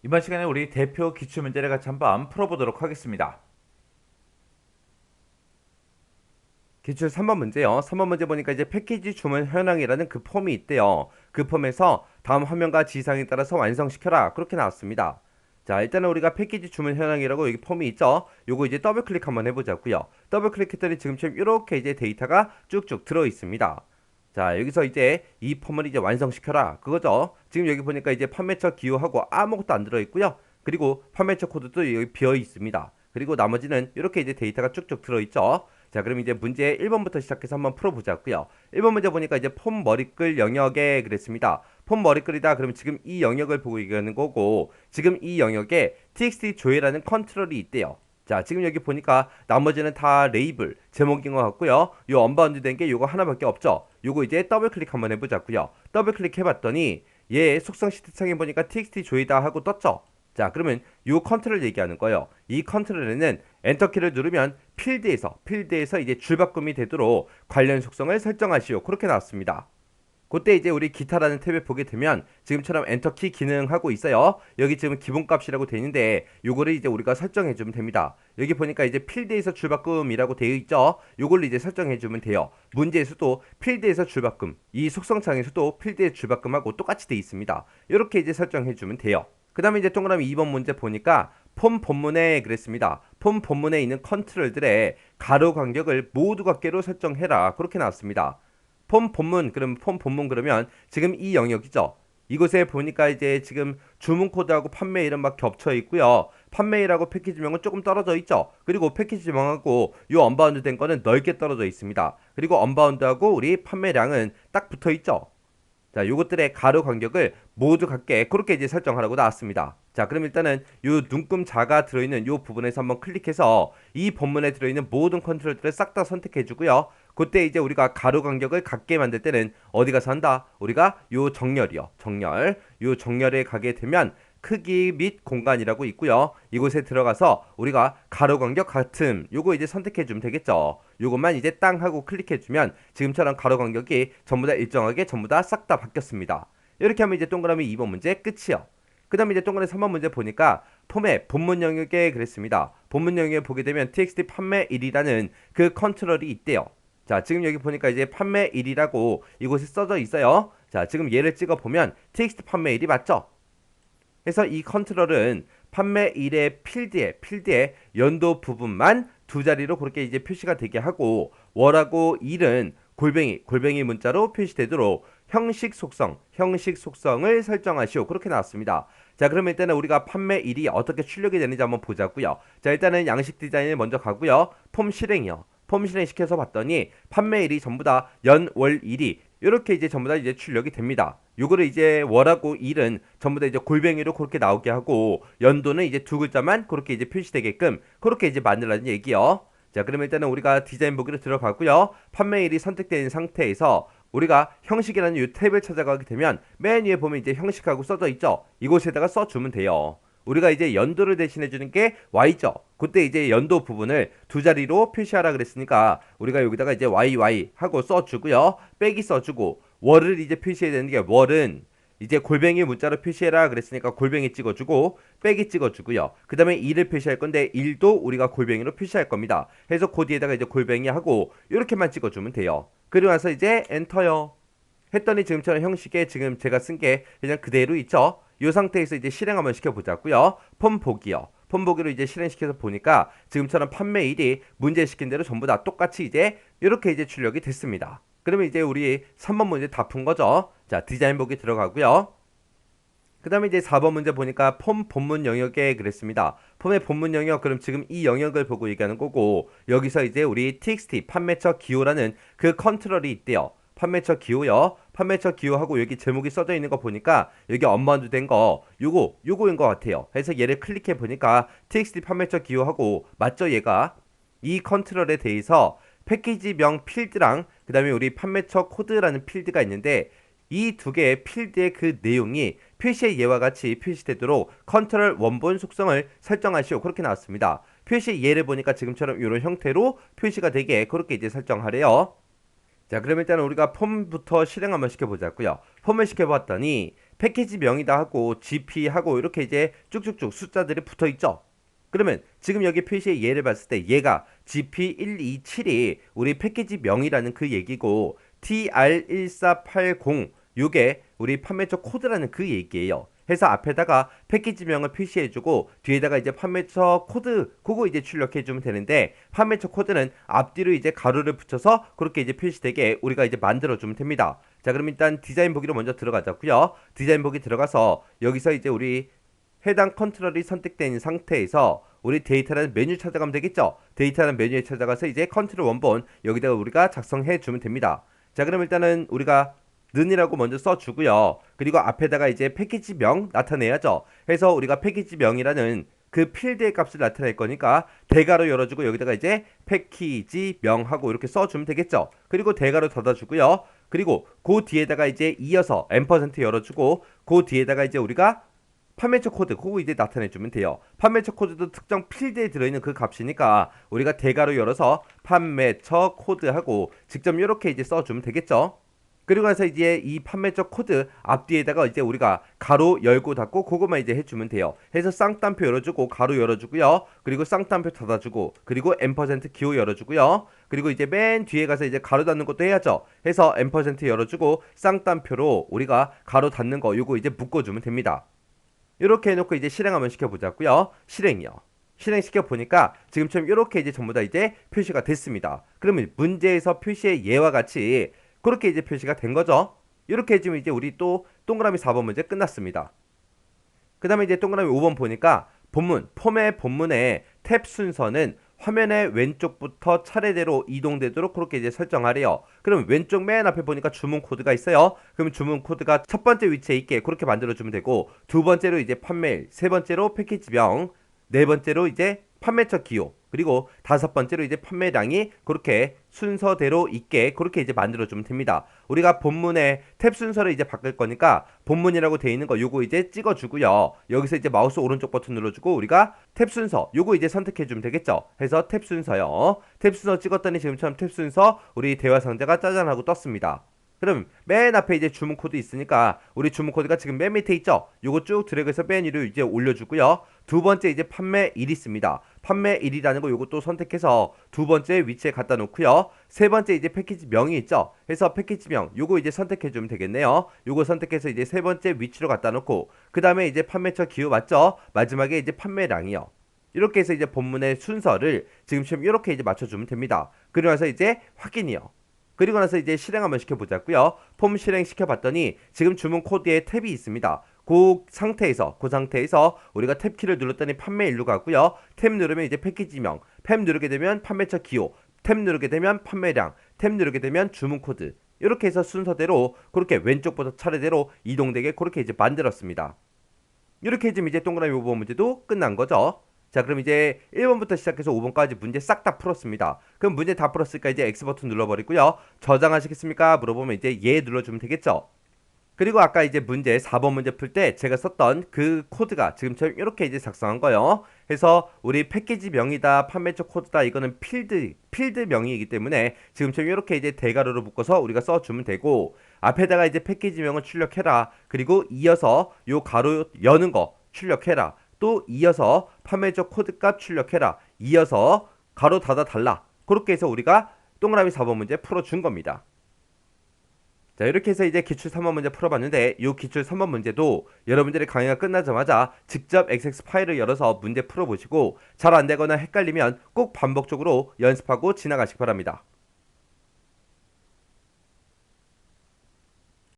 이번 시간에 우리 대표 기출문제를 같이 한번 풀어보도록 하겠습니다. 기출 3번 문제요. 3번 문제 보니까 이제 패키지 주문 현황이라는 그 폼이 있대요. 그 폼에서 다음 화면과 지상에 따라서 완성시켜라. 그렇게 나왔습니다. 자, 일단은 우리가 패키지 주문 현황이라고 여기 폼이 있죠. 요거 이제 더블 클릭 한번 해보자고요. 더블 클릭했더니 지금처럼 이렇게 이제 데이터가 쭉쭉 들어 있습니다. 자, 여기서 이제 이 폼을 이제 완성시켜라. 그거죠. 지금 여기 보니까 이제 판매처 기호하고 아무것도 안 들어 있고요. 그리고 판매처 코드도 여기 비어 있습니다. 그리고 나머지는 이렇게 이제 데이터가 쭉쭉 들어 있죠. 자, 그럼 이제 문제 1번부터 시작해서 한번 풀어보자고요. 1번 문제 보니까 이제 폼 머리글 영역에 그랬습니다. 폼 머리글이다. 그러면 지금 이 영역을 보고 얘기하는 거고, 지금 이 영역에 txt 조회라는 컨트롤이 있대요. 자, 지금 여기 보니까 나머지는 다 레이블, 제목인 것 같고요. 요 언바운드 된 게 요거 하나밖에 없죠. 요거 이제 더블 클릭 한번 해보자고요. 더블 클릭 해봤더니 얘 속성 시트 창에 보니까 txt 조회다 하고 떴죠. 자, 그러면 요 컨트롤 얘기하는 거예요. 이 컨트롤에는 엔터키를 누르면 필드에서 이제 줄바꿈이 되도록 관련 속성을 설정하시오. 그렇게 나왔습니다. 그때 이제 우리 기타라는 탭에 보게 되면 지금처럼 엔터키 기능하고 있어요. 여기 지금 기본값이라고 되어 있는데 요거를 이제 우리가 설정해 주면 됩니다. 여기 보니까 이제 필드에서 줄바꿈이라고 되어 있죠. 요걸로 이제 설정해 주면 돼요. 문제에서도 필드에서 줄바꿈, 이 속성창에서도 필드의 줄바꿈하고 똑같이 되어 있습니다. 이렇게 이제 설정해 주면 돼요. 그 다음에 이제 동그라미 2번 문제 보니까 폼 본문에 그랬습니다. 폼 본문에 있는 컨트롤들의 가로 간격을 모두 같게로 설정해라. 그렇게 나왔습니다. 폼 본문, 그럼 폼 본문 그러면 지금 이 영역이죠. 이곳에 보니까 이제 지금 주문 코드하고 판매일은 막 겹쳐 있고요. 판매일하고 패키지명은 조금 떨어져 있죠. 그리고 패키지명하고 요 언바운드 된 거는 넓게 떨어져 있습니다. 그리고 언바운드하고 우리 판매량은 딱 붙어 있죠. 자, 요것들의 가로 간격을 모두 같게 그렇게 이제 설정하라고 나왔습니다. 자, 그럼 일단은 요 눈금자가 들어있는 요 부분에서 한번 클릭해서 이 본문에 들어있는 모든 컨트롤들을 싹 다 선택해 주고요. 그때 이제 우리가 가로 간격을 같게 만들 때는 어디 가서 한다? 우리가 요 정렬이요. 정렬. 요 정렬에 가게 되면 크기 및 공간이라고 있고요. 이곳에 들어가서 우리가 가로 간격 같음 요거 이제 선택해 주면 되겠죠. 요것만 이제 땅 하고 클릭해 주면 지금처럼 가로 간격이 전부 다 일정하게 전부 다 싹 다 바뀌었습니다. 이렇게 하면 이제 동그라미 2번 문제 끝이요. 그 다음에 이제 동그라미 3번 문제 보니까 폼의 본문 영역에 그랬습니다. 본문 영역에 보게 되면 txt 판매일이라는 그 컨트롤이 있대요. 자, 지금 여기 보니까 이제 판매일이라고 이곳에 써져 있어요. 자, 지금 얘를 찍어 보면 txt 판매일이 맞죠? 그래서 이 컨트롤은 판매일의 필드에 연도 부분만 두 자리로 그렇게 이제 표시가 되게 하고 월하고 일은 골뱅이 문자로 표시되도록 형식 속성을 설정하시오. 그렇게 나왔습니다. 자, 그러면 일단은 우리가 판매일이 어떻게 출력이 되는지 한번 보자고요. 자, 일단은 양식 디자인을 먼저 가고요. 폼 실행이요. 폼 실행시켜서 봤더니 판매일이 전부 다 연, 월, 일이 이렇게 이제 전부 다 이제 출력이 됩니다. 요거를 이제 월하고 일은 전부 다 이제 골뱅이로 그렇게 나오게 하고 연도는 이제 두 글자만 그렇게 이제 표시되게끔 그렇게 이제 만들라는 얘기요. 자, 그러면 일단은 우리가 디자인 보기로 들어가고요. 판매일이 선택된 상태에서 우리가 형식이라는 이 탭을 찾아가게 되면 맨 위에 보면 이제 형식하고 써져 있죠. 이곳에다가 써주면 돼요. 우리가 이제 연도를 대신해 주는 게 Y죠. 그때 이제 연도 부분을 두 자리로 표시하라 그랬으니까 우리가 여기다가 이제 YY 하고 써주고요. 빼기 써주고 월을 이제 표시해야 되는 게 월은 이제 골뱅이 문자로 표시해라 그랬으니까 골뱅이 찍어주고 빼기 찍어주고요. 그 다음에 일을 표시할 건데 일도 우리가 골뱅이로 표시할 겁니다. 그래서 그 뒤에다가 이제 골뱅이 하고 이렇게만 찍어주면 돼요. 그리고 나서 이제 엔터요. 했더니 지금처럼 형식에 지금 제가 쓴 게 그냥 그대로 있죠. 이 상태에서 이제 실행 한번 시켜보자고요. 폼 보기요. 폼 보기로 이제 실행시켜서 보니까 지금처럼 판매일이 문제 시킨 대로 전부 다 똑같이 이제 이렇게 이제 출력이 됐습니다. 그러면 이제 우리 3번 문제 다 푼 거죠. 자, 디자인 보기 들어가고요. 그 다음에 이제 4번 문제 보니까 폼 본문 영역에 그랬습니다. 폼의 본문 영역, 그럼 지금 이 영역을 보고 얘기하는 거고, 여기서 이제 우리 txt 판매처 기호라는 그 컨트롤이 있대요. 판매처 기호요. 판매처 기호하고 여기 제목이 써져 있는 거 보니까 여기 언바운드 된 거 요거인 것 같아요. 그래서 얘를 클릭해 보니까 txt 판매처 기호하고 맞죠 얘가? 이 컨트롤에 대해서 패키지명 필드랑 그 다음에 우리 판매처 코드라는 필드가 있는데 이 두 개의 필드의 그 내용이 표시의 예와 같이 표시되도록 컨트롤 원본 속성을 설정하시오. 그렇게 나왔습니다. 표시 예를 보니까 지금처럼 이런 형태로 표시가 되게 그렇게 이제 설정하래요. 자, 그럼 일단 우리가 폼부터 실행 한번 시켜보자고요. 폼을 시켜봤더니 패키지명이다 하고 GP하고 이렇게 이제 쭉쭉쭉 숫자들이 붙어 있죠. 그러면 지금 여기 표시의 예를 봤을 때 얘가 GP127이 우리 패키지명이라는 그 얘기고 TR1480 요게 우리 판매처 코드라는 그 얘기예요. 해서 앞에다가 패키지명을 표시해주고 뒤에다가 이제 판매처 코드 그거 이제 출력해주면 되는데 판매처 코드는 앞뒤로 이제 가로를 붙여서 그렇게 이제 표시되게 우리가 이제 만들어주면 됩니다. 자, 그럼 일단 디자인 보기로 먼저 들어가자고요. 디자인 보기 들어가서 여기서 이제 우리 해당 컨트롤이 선택되어 있는 상태에서 우리 데이터라는 메뉴 찾아가면 되겠죠. 데이터라는 메뉴에 찾아가서 이제 컨트롤 원본 여기다가 우리가 작성해 주면 됩니다. 자, 그럼 일단은 우리가 는이라고 먼저 써주고요. 그리고 앞에다가 이제 패키지명 나타내야죠. 해서 우리가 패키지명이라는 그 필드의 값을 나타낼 거니까 대괄호 열어주고 여기다가 이제 패키지명하고 이렇게 써주면 되겠죠. 그리고 대괄호 닫아주고요. 그리고 그 뒤에다가 이제 이어서 앰퍼센트 열어주고 그 뒤에다가 이제 우리가 판매처 코드 그거 이제 나타내주면 돼요. 판매처 코드도 특정 필드에 들어있는 그 값이니까 우리가 대괄호 열어서 판매처 코드하고 직접 이렇게 이제 써주면 되겠죠. 그리고 나서 이제 이 판매처 코드 앞뒤에다가 이제 우리가 가로 열고 닫고 그것만 이제 해주면 돼요. 해서 쌍따옴표 열어주고 가로 열어주고요. 그리고 쌍따옴표 닫아주고 그리고 앰퍼센트 기호 열어주고요. 그리고 이제 맨 뒤에 가서 이제 가로 닫는 것도 해야죠. 해서 앰퍼센트 열어주고 쌍따옴표로 우리가 가로 닫는 거 요거 이제 묶어주면 됩니다. 이렇게 해놓고 이제 실행 한번 시켜보자고요. 실행이요. 실행시켜 보니까 지금처럼 이렇게 이제 전부 다 이제 표시가 됐습니다. 그러면 문제에서 표시의 예와 같이 그렇게 이제 표시가 된 거죠. 이렇게 해주면 이제 우리 또 동그라미 4번 문제 끝났습니다. 그 다음에 이제 동그라미 5번 보니까 본문, 폼의 본문의 탭 순서는 화면의 왼쪽부터 차례대로 이동되도록 그렇게 이제 설정하래요. 그럼 왼쪽 맨 앞에 보니까 주문 코드가 있어요. 그럼 주문 코드가 첫 번째 위치에 있게 그렇게 만들어주면 되고 두 번째로 이제 판매일, 세 번째로 패키지명, 네 번째로 이제 판매처 기호, 그리고 다섯 번째로 이제 판매량이 그렇게 순서대로 있게 그렇게 이제 만들어주면 됩니다. 우리가 본문의 탭 순서를 이제 바꿀 거니까 본문이라고 되어 있는 거 요거 이제 찍어주고요. 여기서 이제 마우스 오른쪽 버튼 눌러주고 우리가 탭 순서 요거 이제 선택해주면 되겠죠. 해서 탭 순서요. 탭 순서 찍었더니 지금처럼 탭 순서 우리 대화 상자가 짜잔 하고 떴습니다. 그럼 맨 앞에 이제 주문 코드 있으니까 우리 주문 코드가 지금 맨 밑에 있죠. 요거 쭉 드래그해서 맨 위로 이제 올려주고요. 두 번째 이제 판매일 있습니다. 판매일이라는 거 요거 또 선택해서 두 번째 위치에 갖다 놓고요. 세 번째 이제 패키지명이 있죠. 해서 패키지명 요거 이제 선택해주면 되겠네요. 요거 선택해서 이제 세 번째 위치로 갖다 놓고 그 다음에 이제 판매처 기호 맞죠? 마지막에 이제 판매량이요. 이렇게 해서 이제 본문의 순서를 지금처럼 이렇게 이제 맞춰주면 됩니다. 그리고 나서 이제 확인이요. 그리고 나서 이제 실행 한번 시켜보자고요. 폼 실행 시켜봤더니 지금 주문 코드에 탭이 있습니다. 그 상태에서 우리가 탭 키를 눌렀더니 판매일로 가고요. 탭 누르면 이제 패키지명, 탭 누르게 되면 판매처 기호, 탭 누르게 되면 판매량, 탭 누르게 되면 주문 코드. 이렇게 해서 순서대로 그렇게 왼쪽부터 차례대로 이동되게 그렇게 이제 만들었습니다. 이렇게 해주면 이제 동그라미 5번 문제도 끝난 거죠. 자, 그럼 이제 1번부터 시작해서 5번까지 문제 싹 다 풀었습니다. 그럼 문제 다 풀었으니까 이제 X 버튼 눌러버리고요. 저장하시겠습니까? 물어보면 이제 예 눌러주면 되겠죠. 그리고 아까 이제 문제 4번 문제 풀 때 제가 썼던 그 코드가 지금처럼 이렇게 이제 작성한 거예요. 해서 우리 패키지명이다, 판매처 코드다, 이거는 필드명이기 때문에 지금처럼 이렇게 이제 대괄호로 묶어서 우리가 써주면 되고 앞에다가 이제 패키지명을 출력해라. 그리고 이어서 요 가로 여는 거 출력해라. 또 이어서 판매처 코드값 출력해라. 이어서 가로 닫아 달라. 그렇게 해서 우리가 동그라미 4번 문제 풀어준 겁니다. 자, 이렇게 해서 이제 기출 3번 문제 풀어봤는데 이 기출 3번 문제도 여러분들이 강의가 끝나자마자 직접 XX 파일을 열어서 문제 풀어보시고 잘 안되거나 헷갈리면 꼭 반복적으로 연습하고 지나가시기 바랍니다.